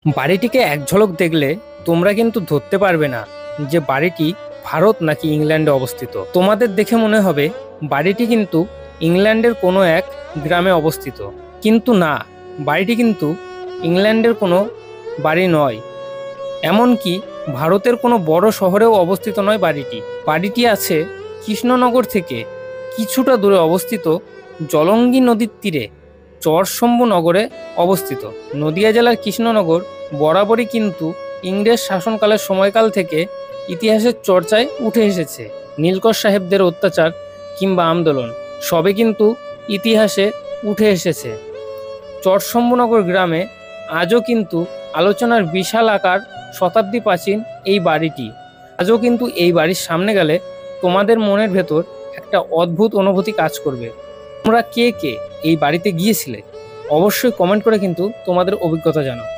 বাড়িটিকে এক ঝলক দেখলে তোমরা কিন্তু ধরতে পারবে না যে বাড়িটি ভারত নাকি ইংল্যান্ডে অবস্থিত। তোমাদের দেখে মনে হবে বাড়িটি কিন্তু ইংল্যান্ডের কোনো এক গ্রামে অবস্থিত, কিন্তু না, বাড়িটি কিন্তু ইংল্যান্ডের কোনো বাড়ি নয়, এমনকি ভারতের কোনো বড় শহরেও অবস্থিত নয়। বাড়িটি আছে কৃষ্ণনগর থেকে কিছুটা দূরে অবস্থিত জলঙ্গি নদীর তীরে চরশম্ভু নগরে অবস্থিত। নদিয়া জেলার কৃষ্ণনগর বরাবরই কিন্তু ইংরেজ শাসনকালের সময়কাল থেকে ইতিহাসের চর্চায় উঠে এসেছে। নীলকর সাহেবদের অত্যাচার কিংবা আন্দোলন সবে কিন্তু ইতিহাসে উঠে এসেছে। চরশম্ভুনগর গ্রামে আজও কিন্তু আলোচনার বিশাল আকার শতাব্দী প্রাচীন এই বাড়িটি। আজও কিন্তু এই বাড়ির সামনে গেলে তোমাদের মনের ভেতর একটা অদ্ভুত অনুভূতি কাজ করবে। তোমরা কে কে এই বাড়িতে গিয়েছিলে? অবশ্যই কমেন্ট করে কিন্তু তোমাদের অভিজ্ঞতা জানাও।